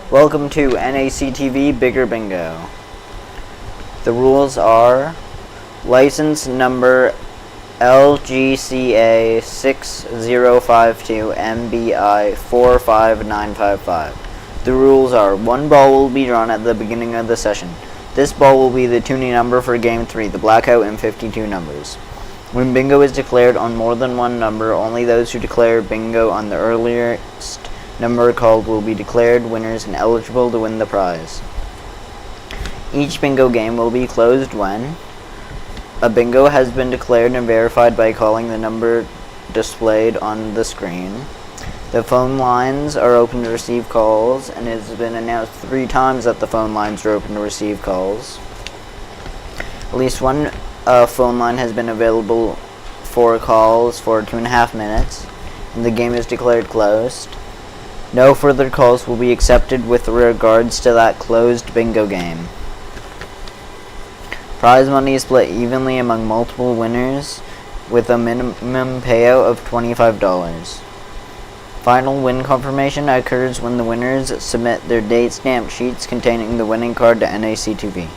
Welcome to NACTV Bigger Bingo. The rules are license number LGCA 6052 MBI 45955. The rules are: one ball will be drawn at the beginning of the session. This ball will be the tuning number for Game 3, the blackout and 52 numbers. When bingo is declared on more than one number, only those who declare bingo on the earliest number called will be declared winners and eligible to win the prize. Each bingo game will be closed when a bingo has been declared and verified by calling the number displayed on the screen. The phone lines are open to receive calls, and it has been announced 3 times that the phone lines are open to receive calls. At least one phone line has been available for calls for 2.5 minutes, and the game is declared closed. No further calls will be accepted with regards to that closed bingo game. Prize money is split evenly among multiple winners with a minimum payout of $25. Final win confirmation occurs when the winners submit their date stamped sheets containing the winning card to NACTV.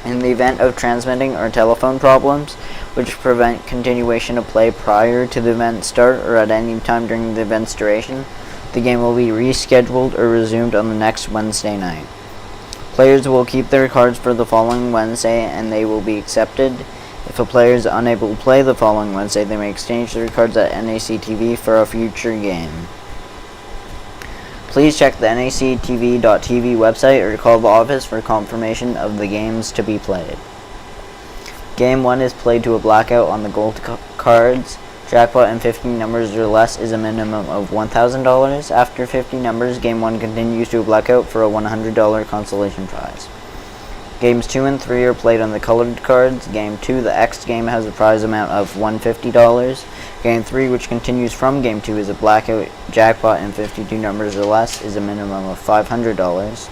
In the event of transmitting or telephone problems, which prevent continuation of play prior to the event start or at any time during the event's duration, the game will be rescheduled or resumed on the next Wednesday night. Players will keep their cards for the following Wednesday, and they will be accepted. If a player is unable to play the following Wednesday, they may exchange their cards at NACTV for a future game. Please check the NACTV.tv website or call the office for confirmation of the games to be played. Game 1 is played to a blackout on the gold cards. Jackpot and 15 numbers or less is a minimum of $1,000. After 50 numbers, Game 1 continues to a blackout for a $100 consolation prize. Games 2 and 3 are played on the colored cards. Game 2, the X game, has a prize amount of $150. Game 3, which continues from Game 2, is a blackout. Jackpot and 52 numbers or less is a minimum of $500.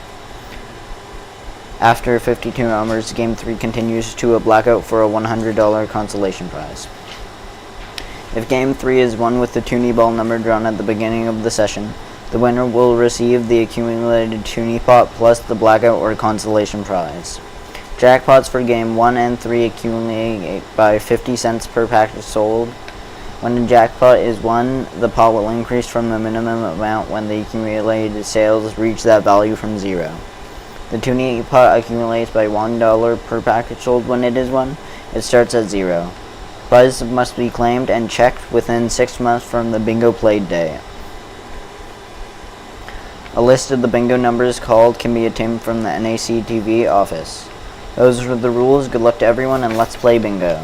After 52 numbers, Game 3 continues to a blackout for a $100 consolation prize. If Game 3 is won with the toonie ball number drawn at the beginning of the session, the winner will receive the accumulated toonie pot plus the blackout or consolation prize. Jackpots for Game 1 and 3 accumulate by 50 cents per package sold. When a jackpot is won, the pot will increase from the minimum amount when the accumulated sales reach that value from 0. The toonie pot accumulates by $1 per package sold when it is won. It starts at 0. Prizes must be claimed and checked within 6 months from the bingo played day. A list of the bingo numbers called can be obtained from the NACTV office. Those are the rules. Good luck to everyone, and let's play bingo.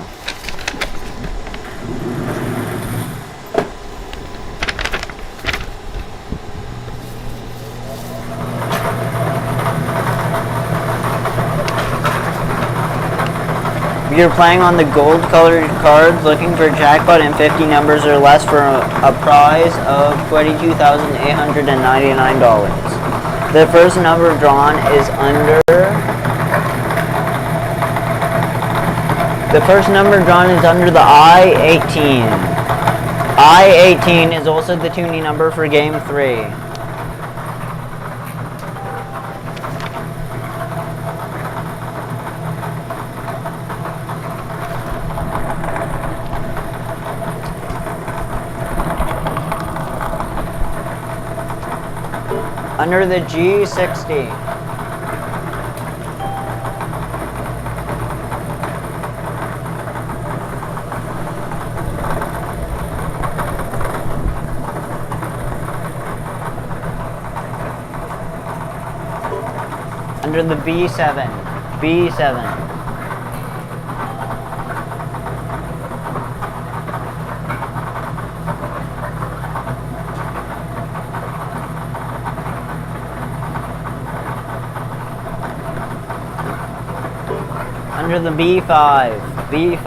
We are playing on the gold colored cards, looking for jackpot and 50 numbers or less for a prize of $22,899. The first number drawn is under the I-18. I-18 is also the toonie number for Game 3. Under the G60. Under the B7. B7. Under the B5. B5.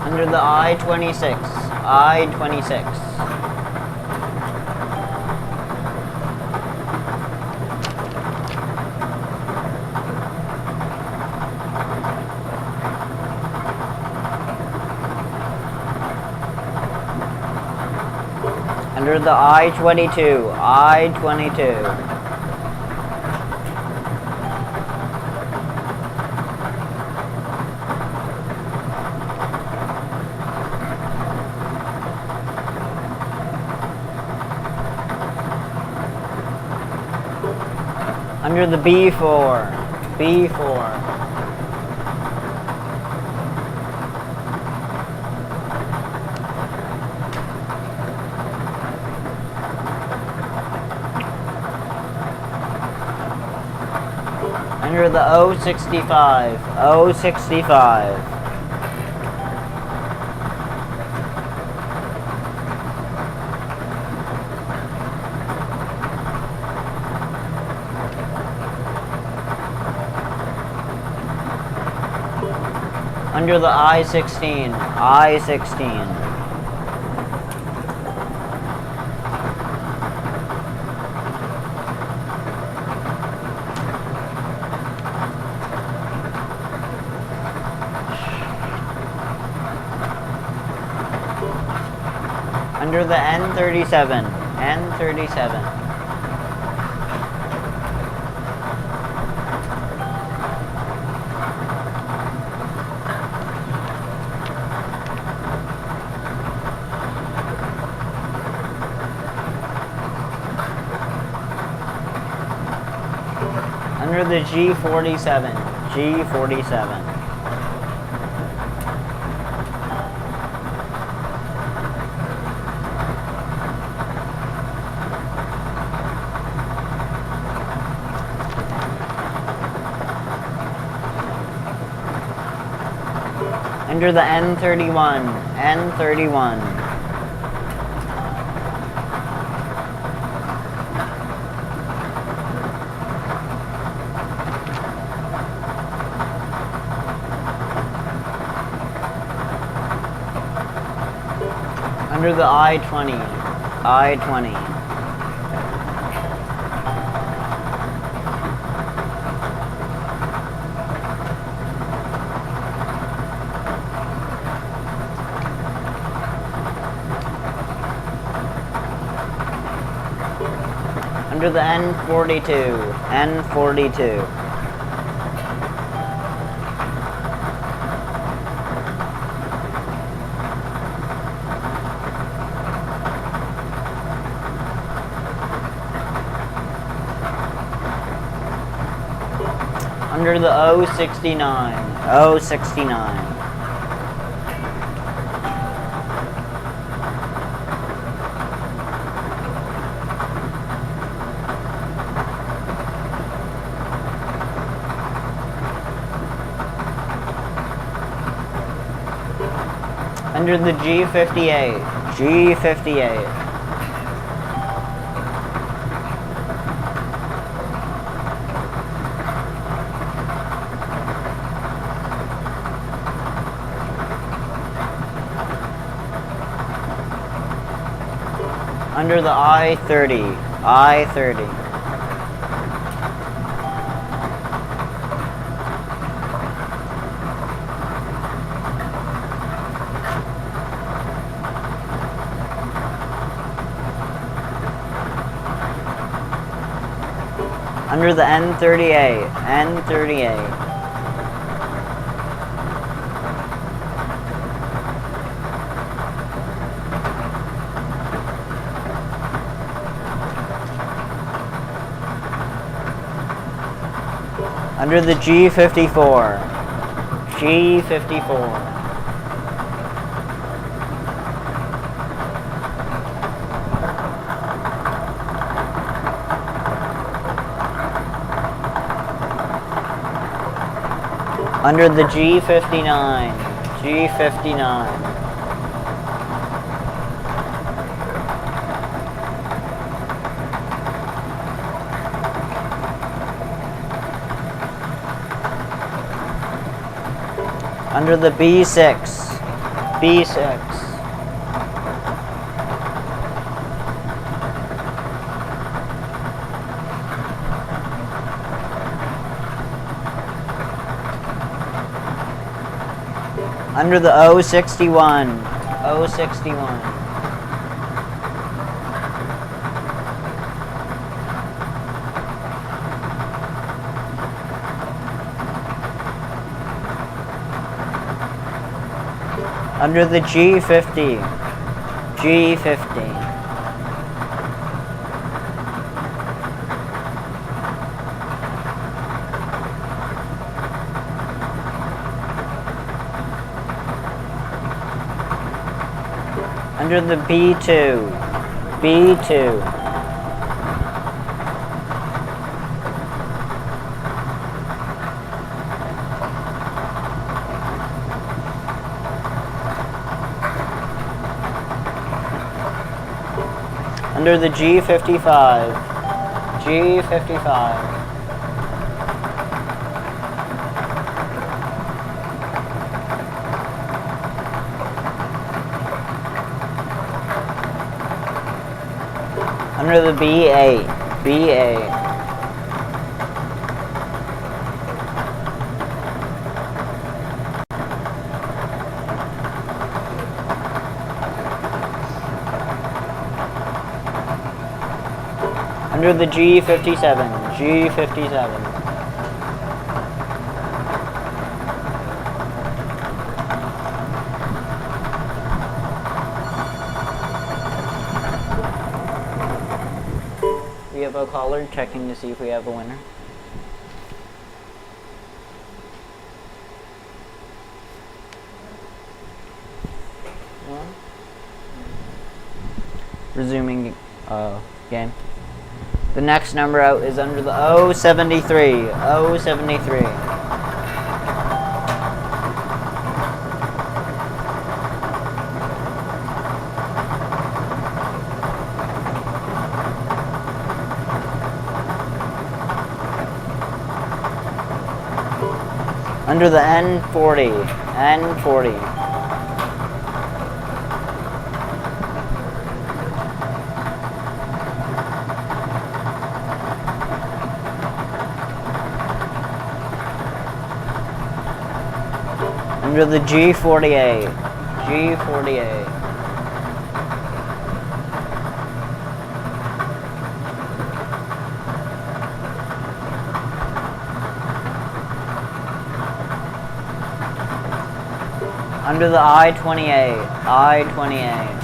Under the I-26. I-26. Under the I-22. I-22. Under the B4. B4. Under the O65. O65. Under the I-16. I-16. Under the N37. N37. Under the G47. G47. Under the N31. N31. Under the I-20. I-20. Under the N42. N42. Under the O69. O69. Under the G58. G58. Under the I-30. I-30. Under the N38. N38. Under the G54. G54. Under the G59. G59. Under the B6. B6. Under the O61. O61. Under the G50. G50. Under the B2. B2. Under the G55. G55. Under the B8. B8. Under the G57. G57. We have a caller checking to see if we have a winner. Resuming game. The next number out is under the 073. 073. Under the N40. N40. Under the G48. G48. Under the I-28. I-28.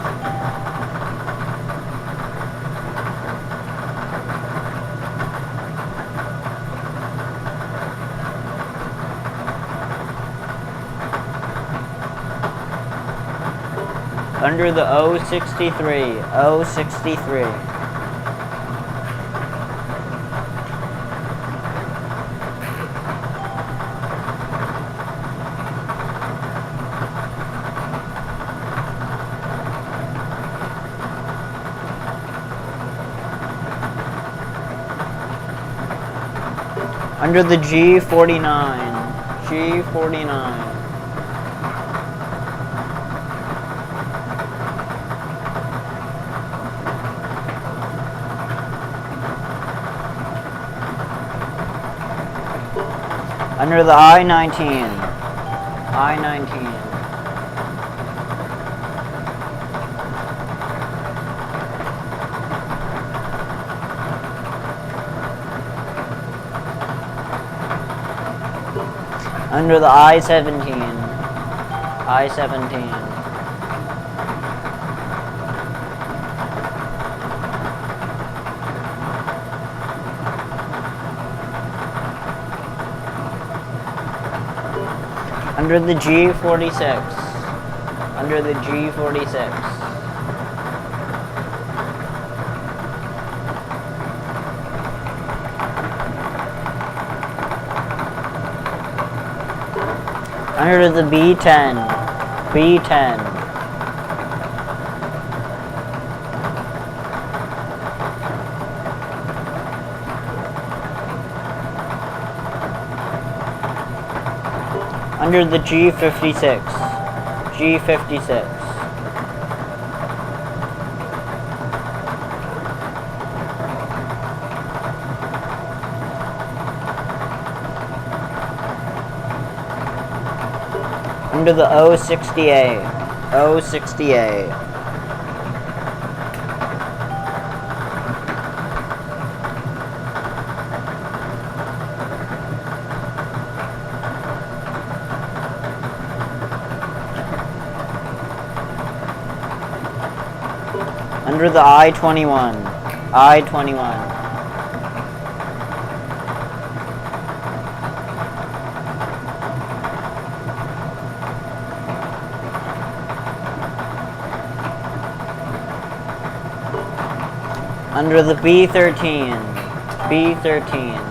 Under the 063. 063. Under the G49. G49. Under the I-19. I-19. Under the I-17. I-17. Under the G46. Under the G46. Under the B10. B10. Under the G56. G56. Under the 068. 068. Under the I-21. I-21. Under the B-13. B-13.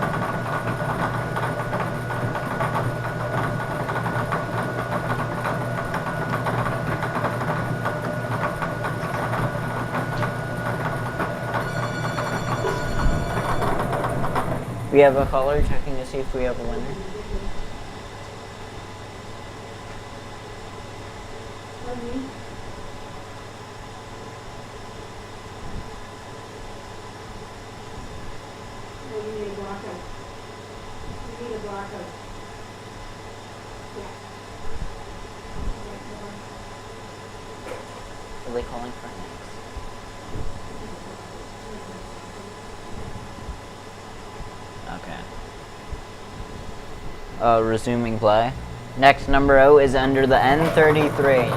We have a caller checking to see if we have a winner. Are they calling for next? Okay. Resuming play. Next number 0 is under the N33.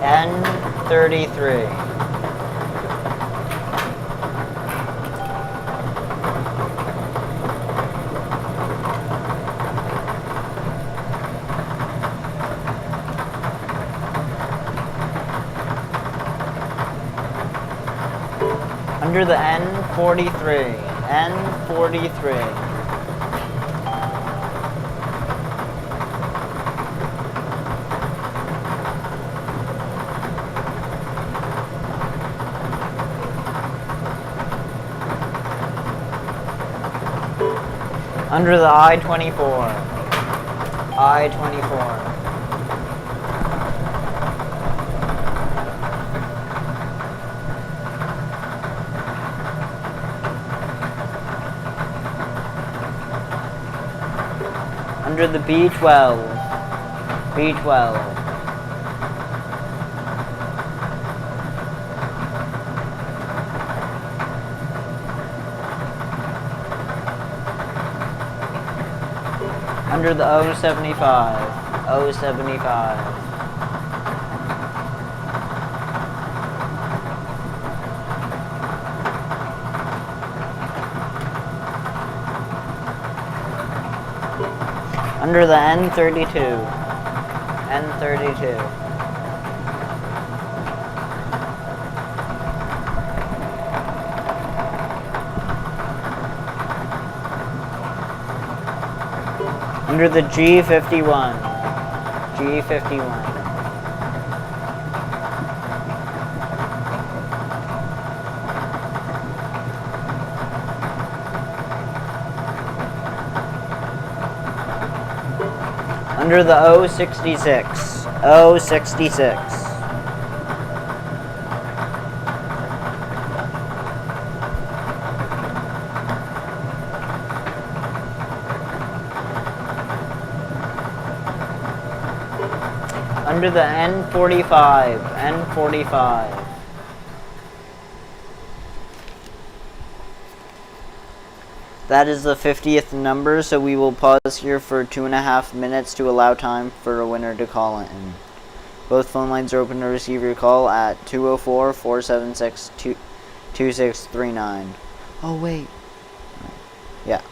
N33. Under the N43. N43. Under the I-24. I-24. Under the B-12. B-12. Under the O-75. O-75. Under the N32. N32. Under the G51. G51. Under the O66. O66. Under the N45. N45. That is the 50th number, so we will pause here for 2.5 minutes to allow time for a winner to call in. Both phone lines are open to receive your call at 204-476-2639. Oh, wait. Yeah.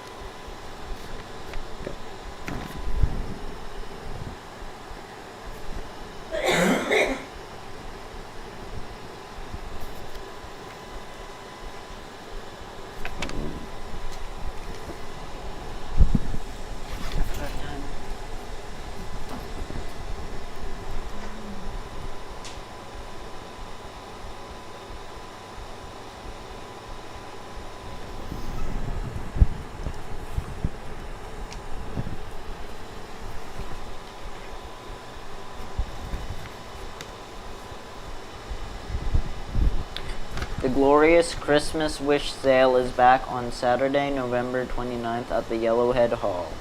The Glorious Christmas Wish Sale is back on Saturday, November 29th at the Yellowhead Hall.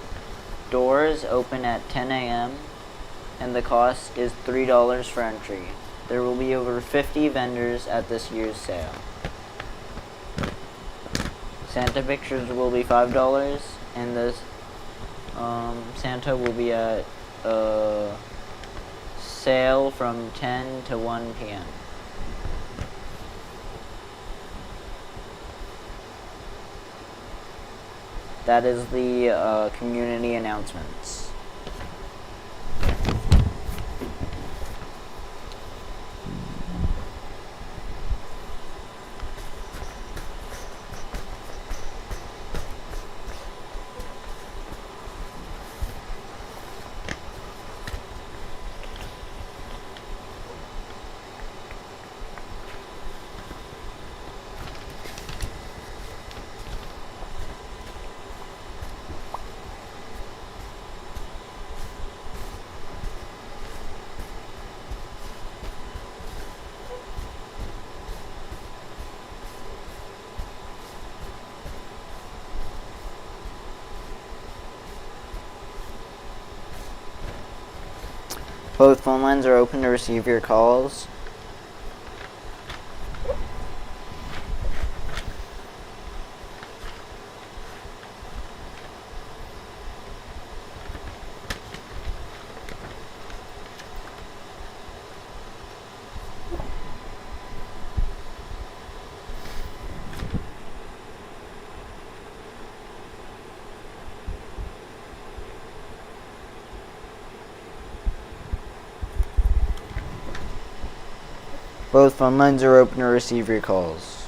Doors open at 10 a.m. and the cost is $3 for entry. There will be over 50 vendors at this year's sale. Santa pictures will be $5 and the Santa will be at sale from 10 to 1 p.m. That is the community announcements. Both phone lines are open to receive your calls. Both phone lines are open to receive your calls.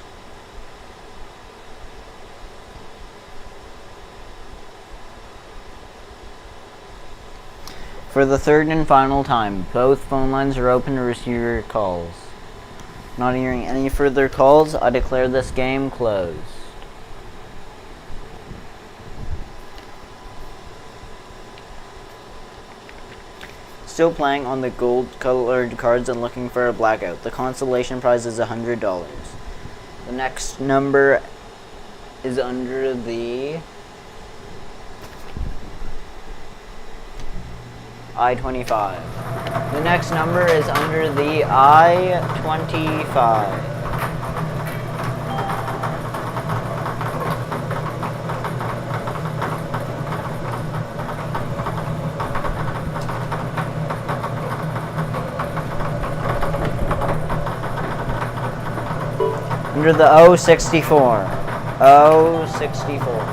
For the third and final time, both phone lines are open to receive your calls. Not hearing any further calls, I declare this game closed. Still playing on the gold-colored cards and looking for a blackout. The consolation prize is $100. The next number is under the I-25. The next number is under the I-25. Under the O64. O64.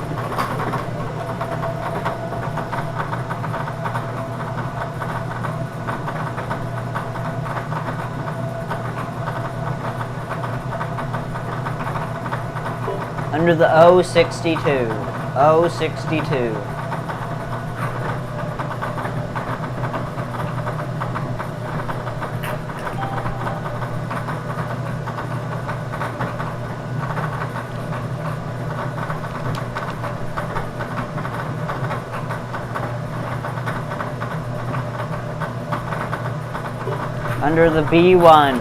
Under the O62. O62. Under the B1.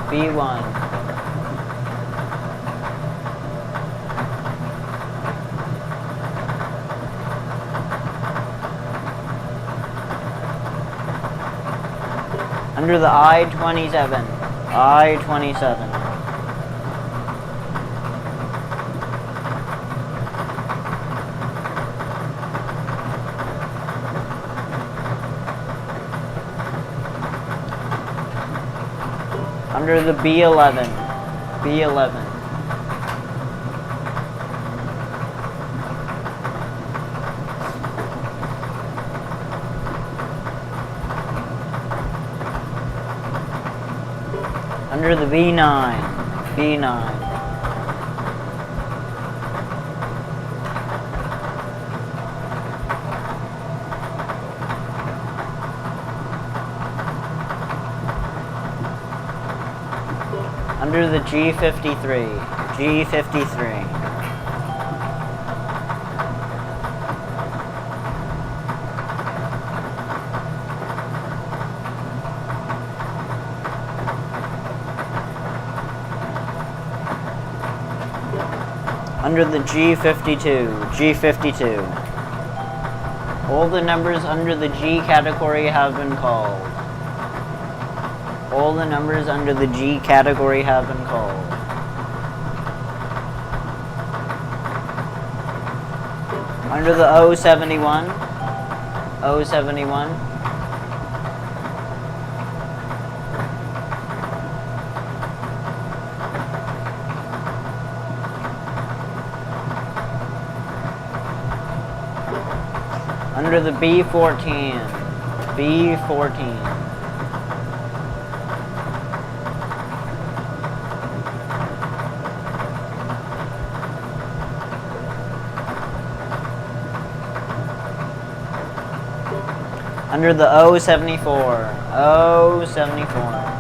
B1. Under the I-27. I-27. Under the B11. B11. Under the B9. B9. Under the G53. G53. Under the G52. G52. All the numbers under the G category have been called. All the numbers under the G category have been called. Under the O71. O71. Under the B14. B14. Under the O74. O74.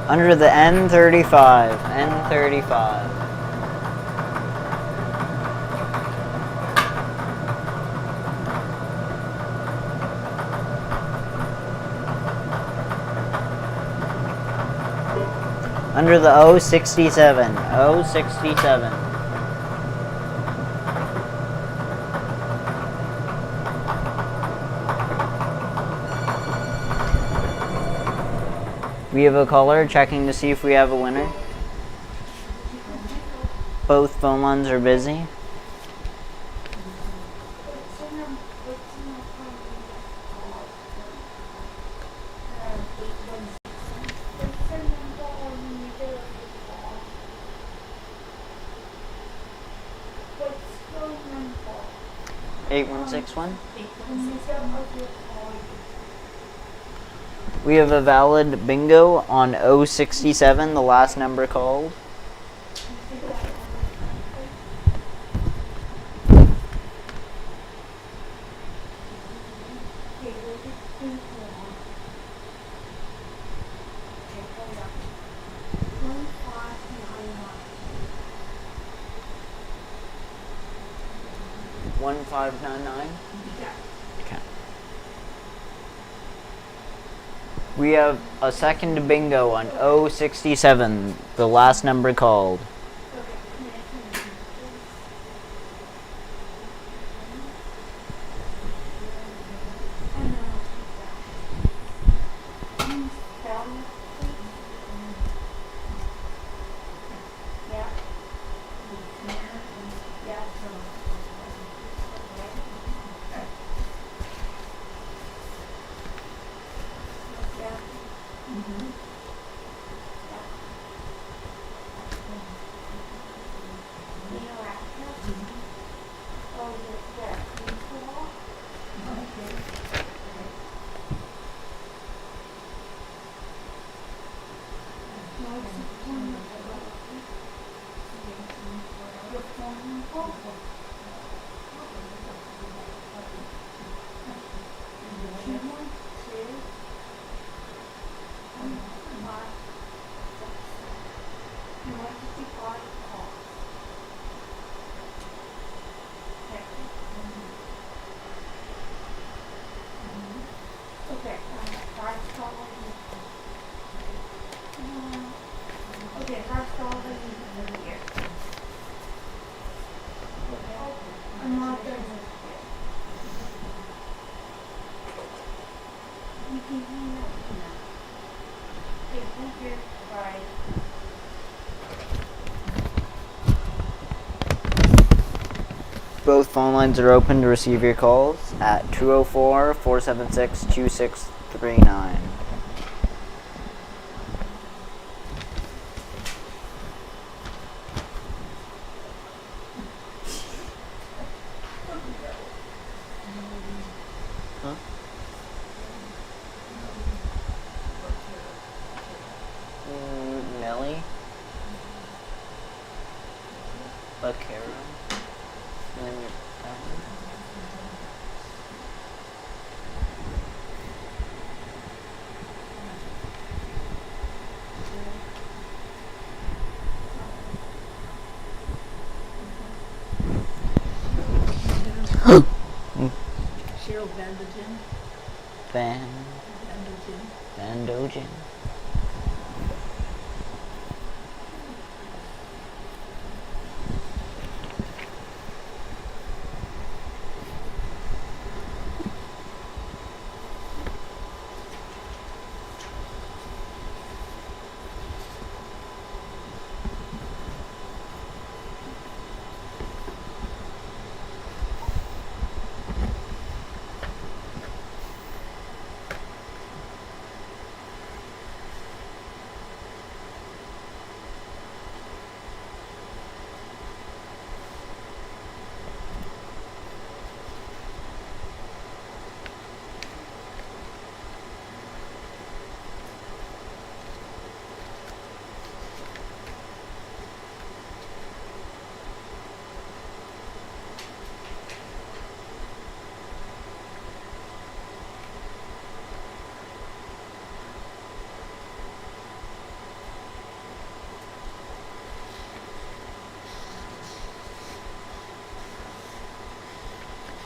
Under the N35. N35. Under the O67. O67. We have a caller checking to see if we have a winner. Both phone lines are busy. Number 8161. We have a valid bingo on O67, the last number called. Yeah. 1599. Yeah. Okay. We have a second bingo on O67, the last number called. Both phone lines are open to receive your calls at 204-476-2639. Huh? Melly? Vaquero? And then your family? Cheryl Bandogen. Bandogen.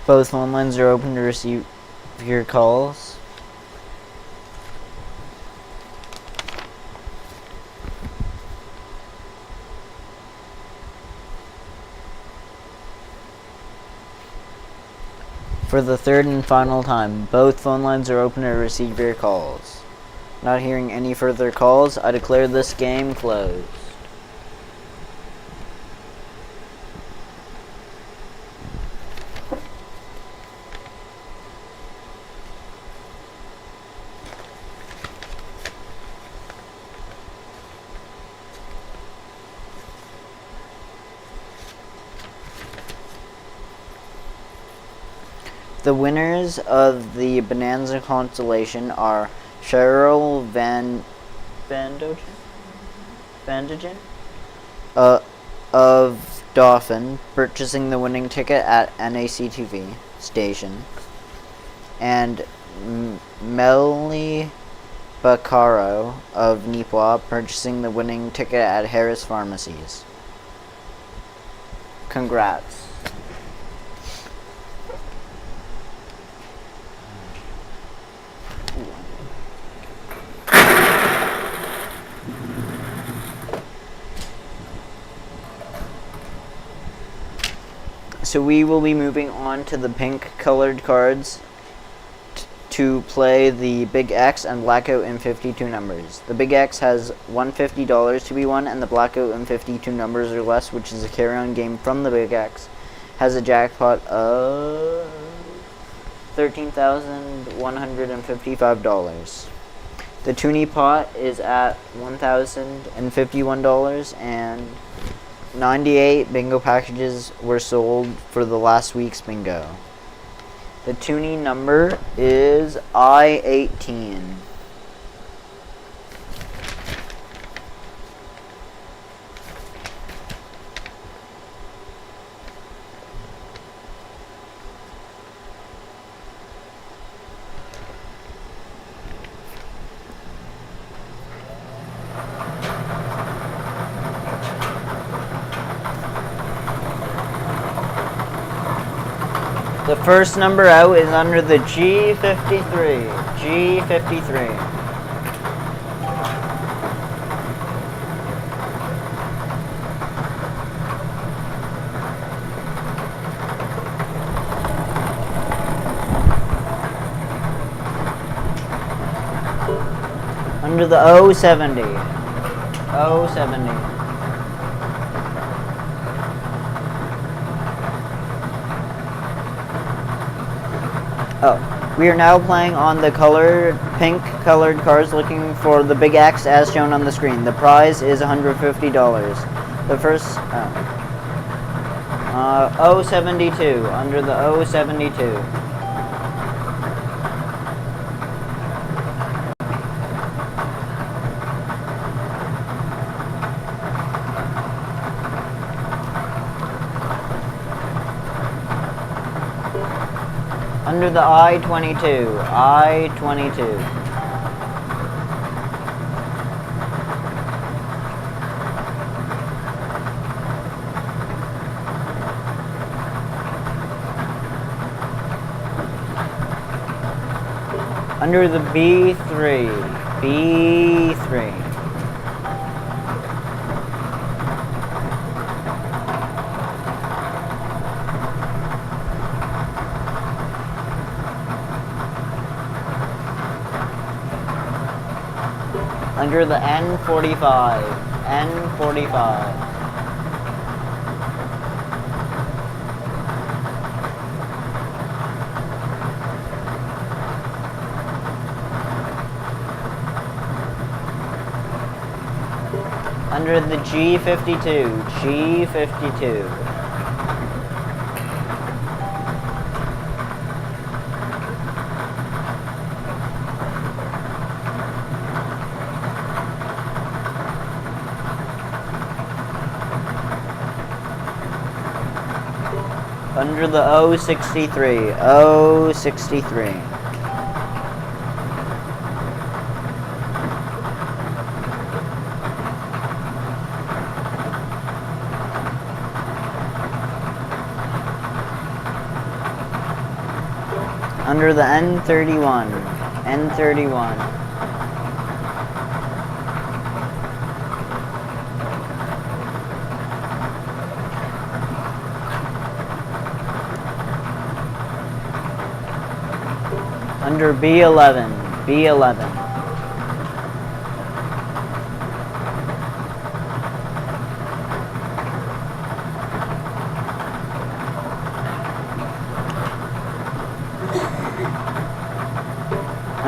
Both phone lines are open to receive your calls. For the third and final time, both phone lines are open to receive your calls. Not hearing any further calls, I declare this game closed. The winners of the Bonanza constellation are Cheryl Vandogen of Dauphin, purchasing the winning ticket at NACTV station, and Melanie Baccaro of Nipah, purchasing the winning ticket at Harris Pharmacies. Congrats. So we will be moving on to the pink colored cards to play the Big X and Blackout in 52 numbers. The Big X has $150 to be won, and the Blackout in 52 numbers or less, which is a carry-on game from the Big X, has a jackpot of $13,155. The Toonie pot is at $1,051, and 98 bingo packages were sold for the last week's bingo. The Toonie number is I-18. The first number out is under the G53. G53. Under the O70. O70. Oh, we are now playing on the pink colored cards, looking for the Big X as shown on the screen. The prize is $150. The first, O72, under the O72. Under the I-22, I-22. Under the B3, B3. Under the N45, N45. Under the G52, G52. Under the O63, O63. Under the N31. N31. Under B11. B11.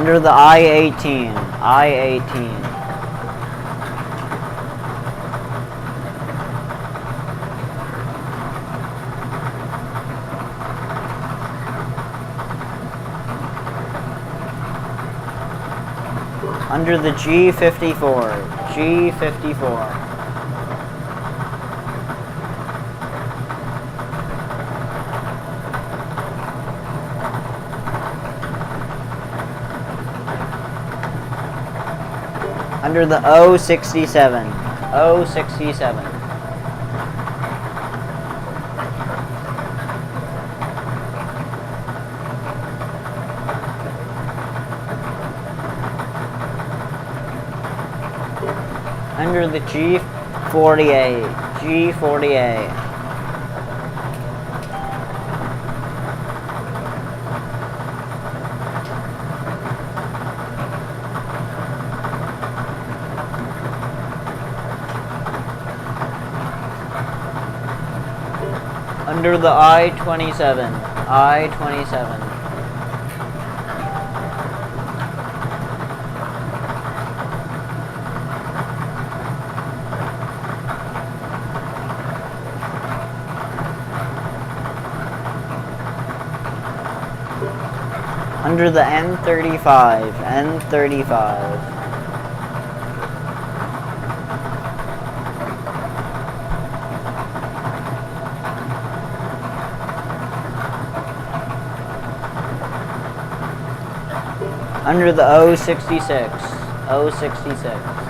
Under the I-18. I-18. Under the G54. G54. Under the O67. O67. Under the G48. G48. Under the I-27. I-27. Under the N35. N35. Under the O66. O66.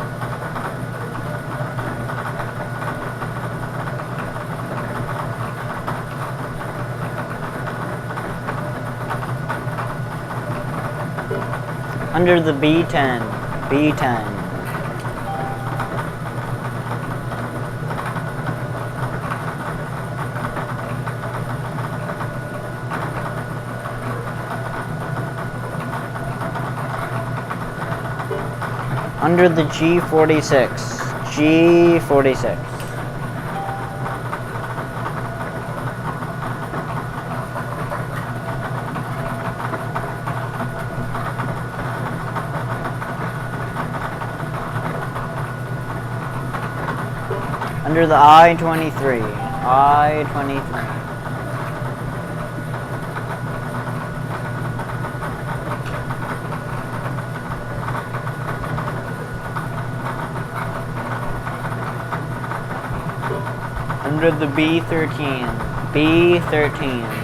Under the B10. B10. Under the G46. G46. Under the I-23. I-23. Under the B13. B13.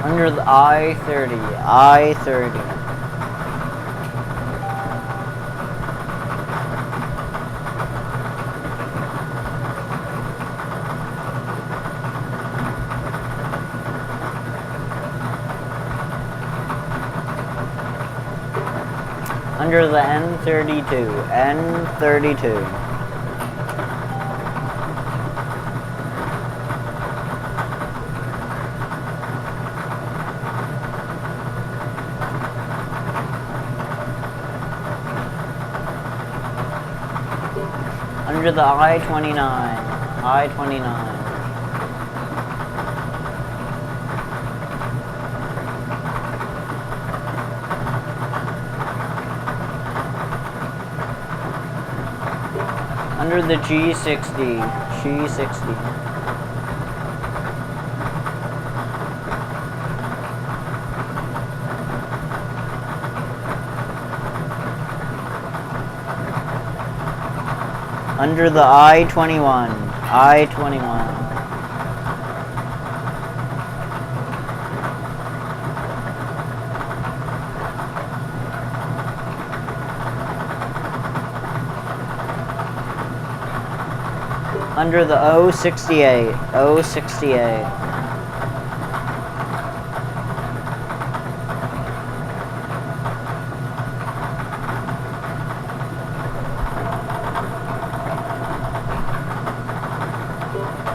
Under the I-30. I-30. Under the N32. N32. Under the I-29. I-29. Under the G60. G60. Under the I-21. I-21. Under the O68. O68.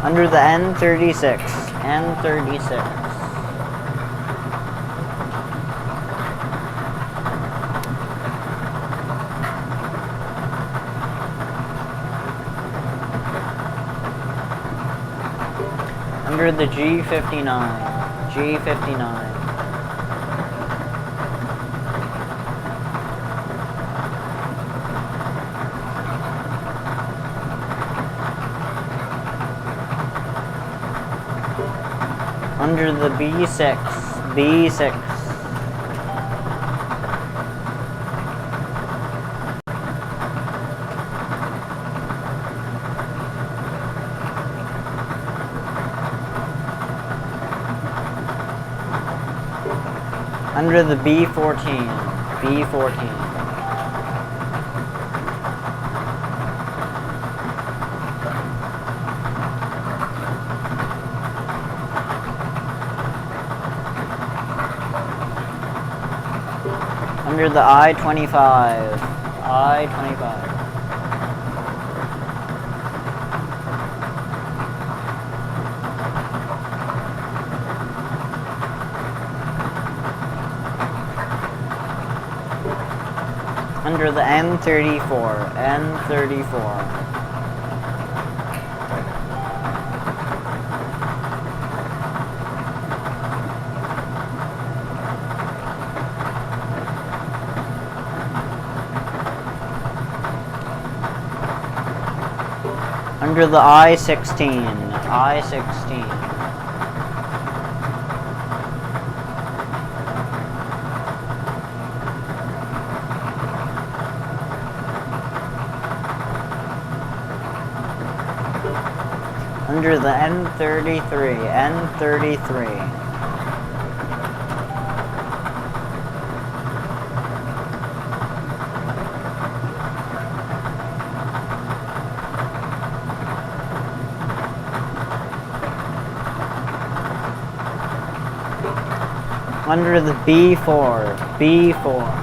Under the N36. N36. Under the G59. G59. Under the B6. B6. Under the B14. B14. Under the I-25. I-25. Under the N34. N34. Under the I-16. I-16. Under the N33. N33. Under the B4. B4.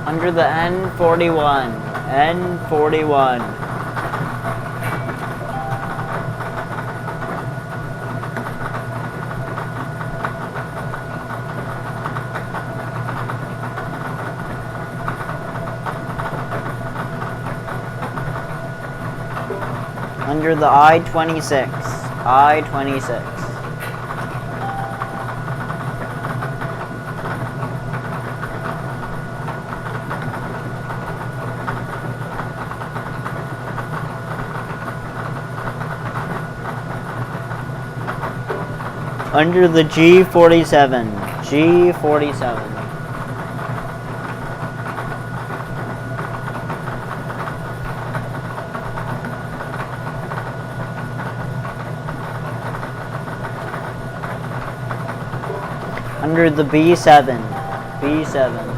Under the N41. N41. Under the I-26. I-26. Under the G47. G47. Under the B7. B7.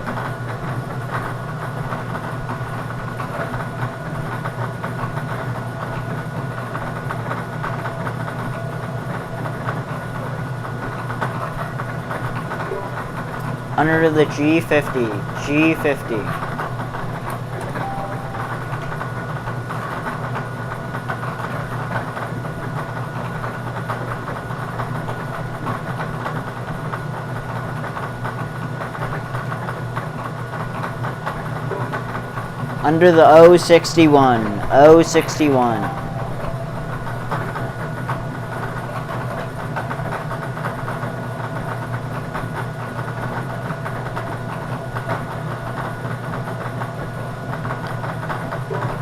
Under the G50. G50. Under the O61. O61.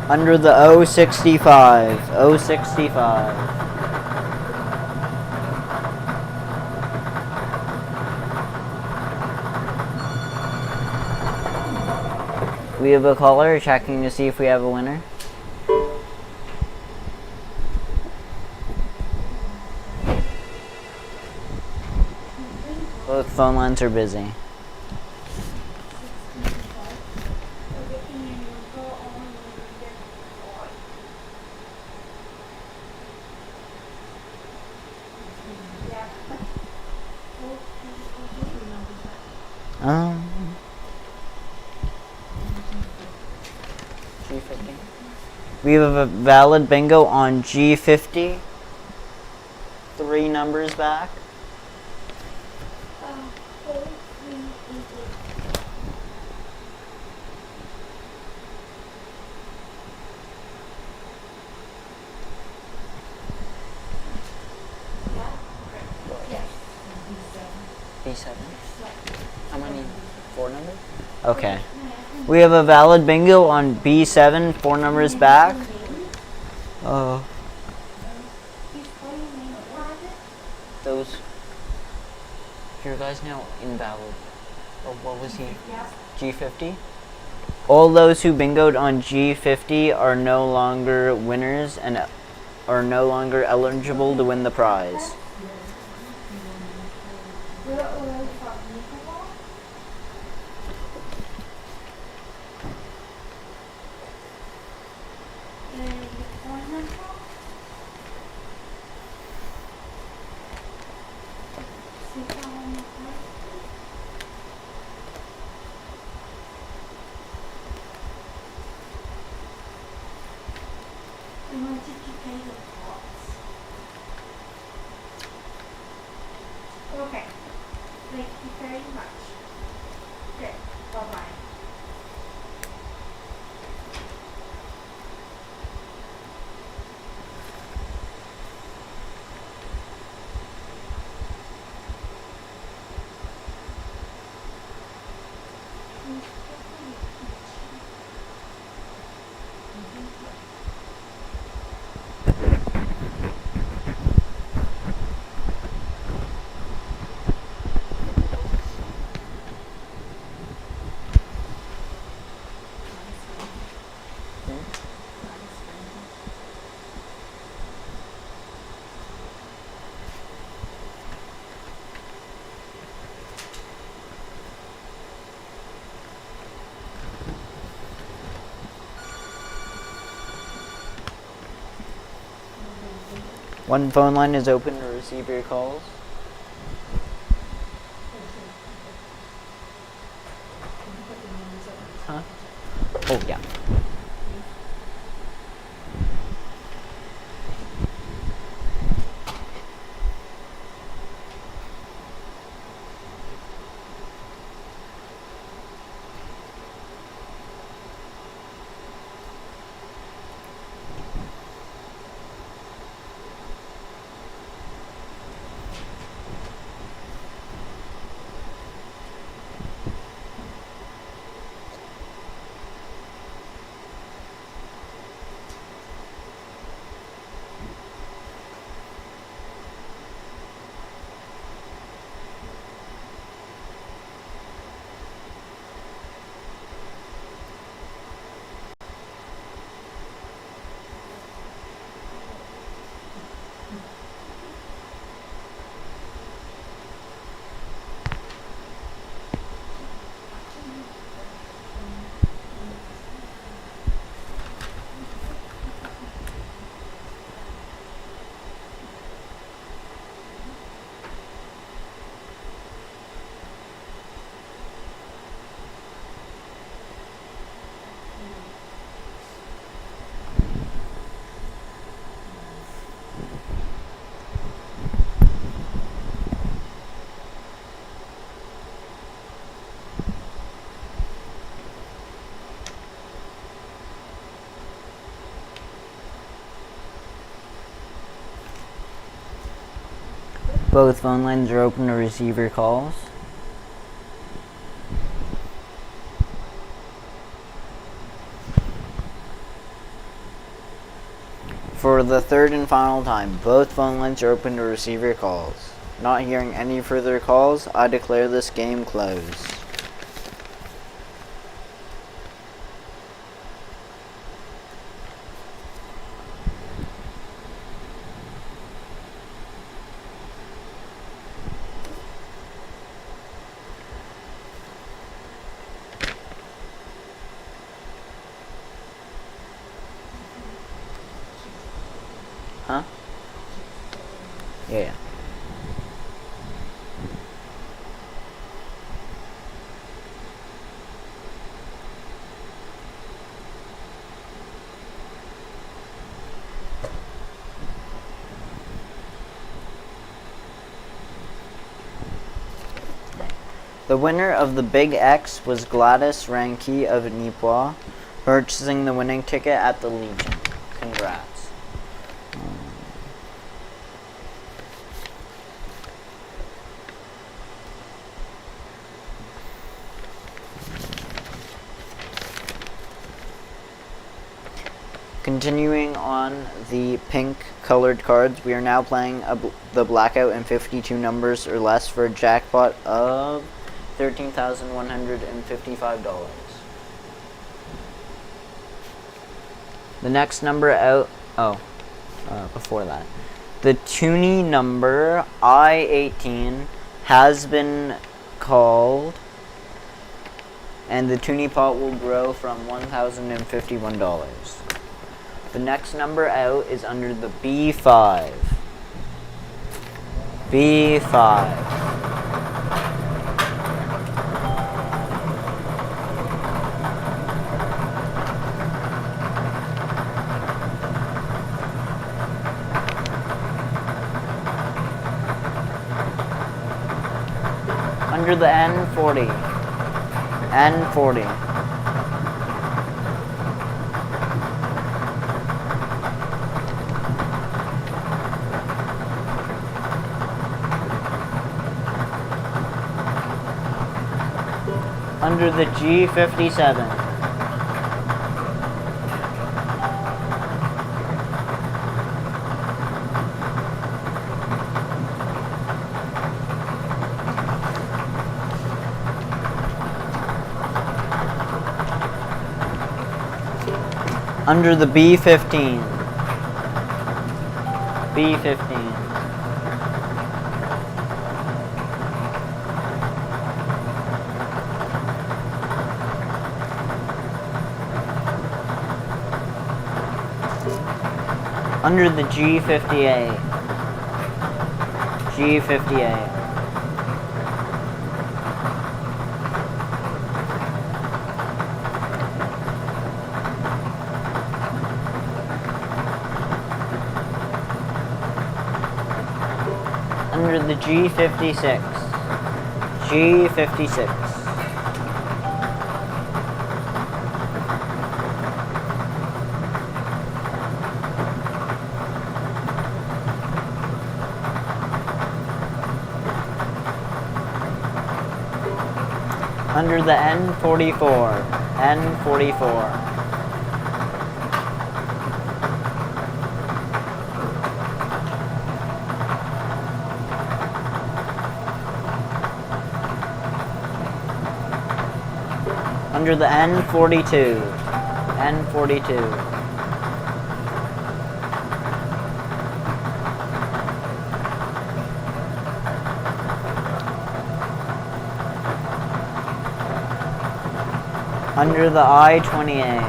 Under the O65. O65. We have a caller checking to see if we have a winner. Both phone lines are busy. G50. We have a valid bingo on G50. 3 numbers back. B7. How many? 4 numbers? Okay. We have a valid bingo on B7, 4 numbers back. Those. Your guy's now invalid. Oh, what was he? G50? All those who bingoed on G50 are no longer winners and are no longer eligible to win the prize. Okay. Thank you very much. Okay. Bye-bye. One phone line is open to receive your calls. Huh? Oh, yeah. Both phone lines are open to receive your calls. For the third and final time, both phone lines are open to receive your calls. Not hearing any further calls, I declare this game closed. Huh? Yeah. The winner of the Big X was Gladys Ranke of Nipois, purchasing the winning ticket at the Legion. Congrats. Continuing on the pink colored cards, we are now playing the blackout in 52 numbers or less for a jackpot of $13,155. The next number out, before that. The toonie number I-18 has been called, and the toonie pot will grow from $1,051. The next number out is under the B5. B5. Under the N40. N40. Under the G57. Under the B15. B15. Under the G58. G58. Under the G56. G56. Under the N44. N44. Under the N42. N42. Under the I-28.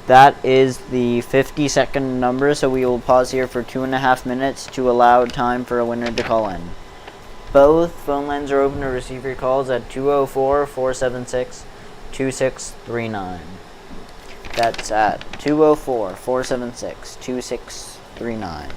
That is the 50-second number, so we will pause here for 2.5 minutes to allow time for a winner to call in. Both phone lines are open to receive your calls at 204-476-2639. That's at 204-476-2639.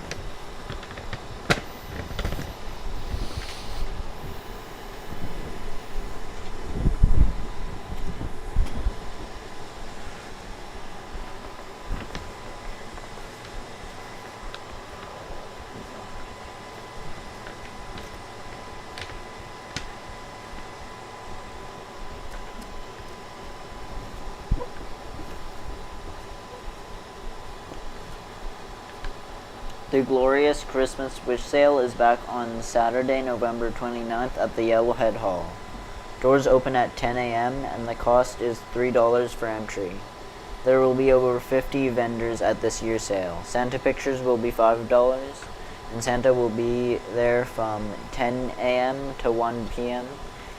The Glorious Christmas Wish Sale is back on Saturday, November 29th at the Yellowhead Hall. Doors open at 10 a.m. and the cost is $3 for entry. There will be over 50 vendors at this year's sale. Santa pictures will be $5, and Santa will be there from 10 a.m. to 1 p.m.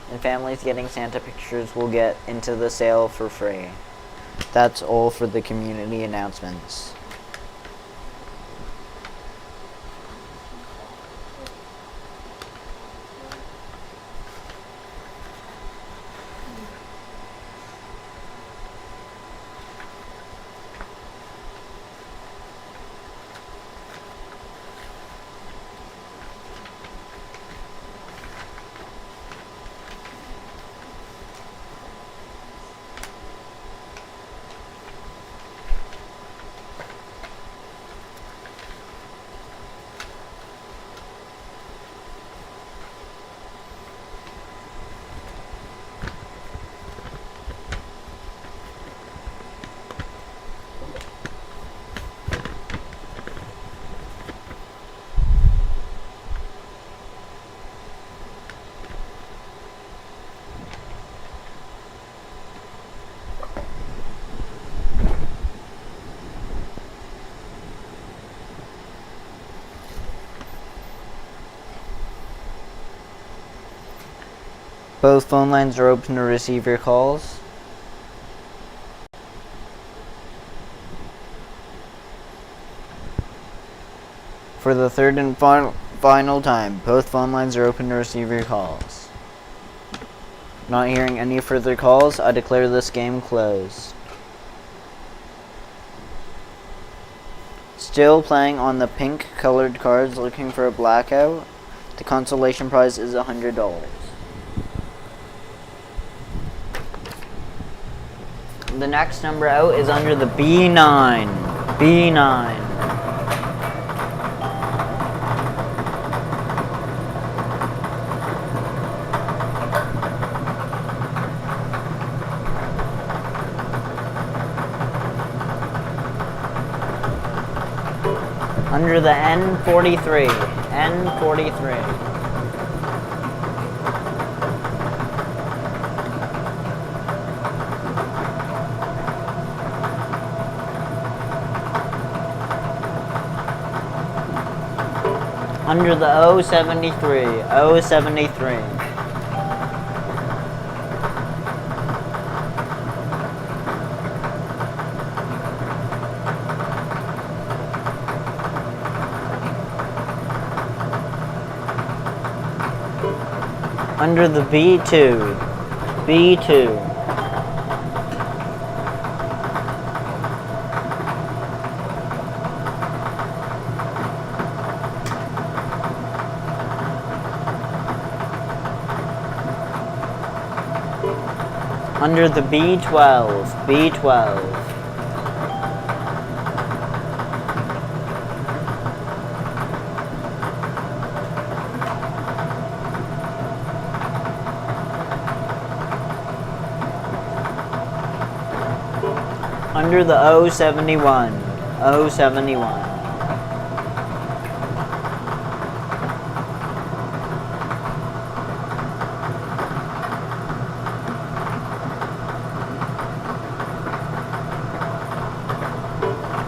And families getting Santa pictures will get into the sale for free. That's all for the community announcements. Both phone lines are open to receive your calls. For the third and final time, both phone lines are open to receive your calls. Not hearing any further calls, I declare this game closed. Still playing on the pink colored cards, looking for a blackout. The consolation prize is $100. The next number out is under the B9. B9. Under the N43. N43. Under the O73. O73. Under the B2. B2. Under the B12. B12. Under the O71. O71.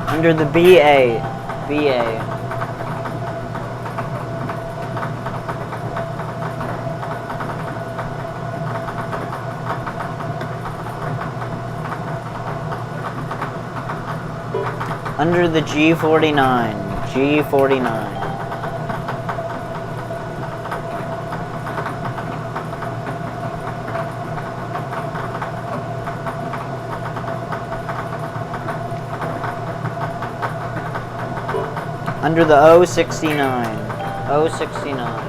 Under the BA. BA. Under the G49. G49. Under the O69. O69.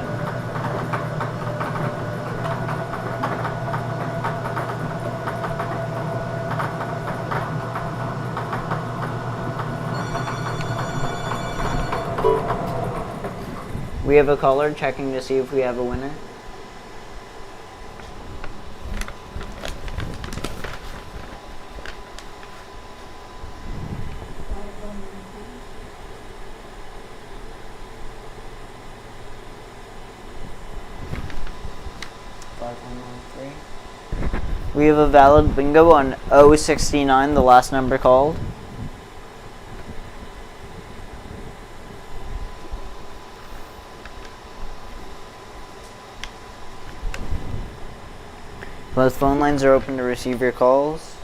We have a caller checking to see if we have a winner. We have a valid bingo on O69, the last number called. Both phone lines are open to receive your calls.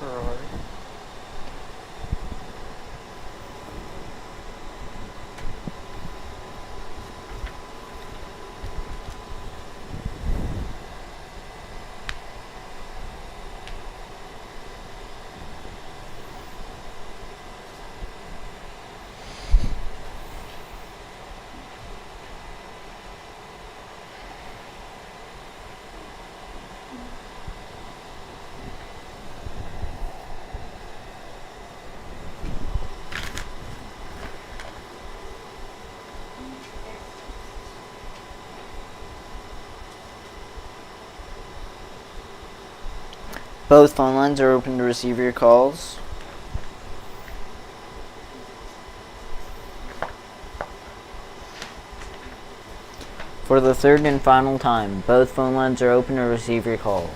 Berard. Both phone lines are open to receive your calls. For the third and final time, both phone lines are open to receive your calls.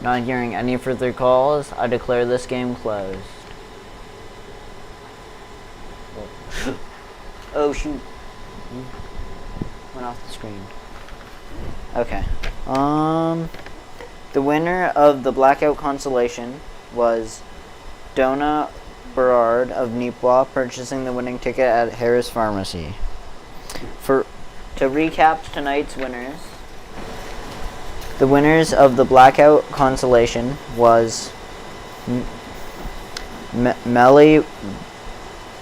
Not hearing any further calls, I declare this game closed. Oh shoot. Went off the screen. Okay. The winner of the Blackout Consolation was Donna Berard of Nipwa, purchasing the winning ticket at Harris Pharmacy. To recap tonight's winners, the winners of the Blackout Consolation was Melly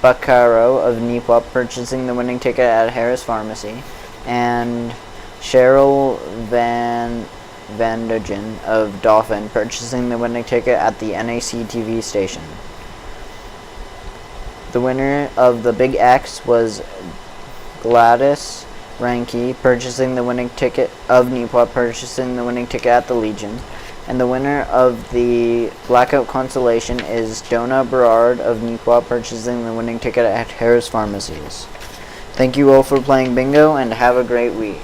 Baccaro of Nipwa, purchasing the winning ticket at Harris Pharmacy, and Cheryl Vandagen of Dauphin, purchasing the winning ticket at the NACTV station. The winner of the Big X was Gladys Ranke, purchasing the winning ticket of Nipwa, purchasing the winning ticket at the Legion. And the winner of the Blackout Consolation is Donna Berard of Nipwa, purchasing the winning ticket at Harris Pharmacies. Thank you all for playing bingo, and have a great week.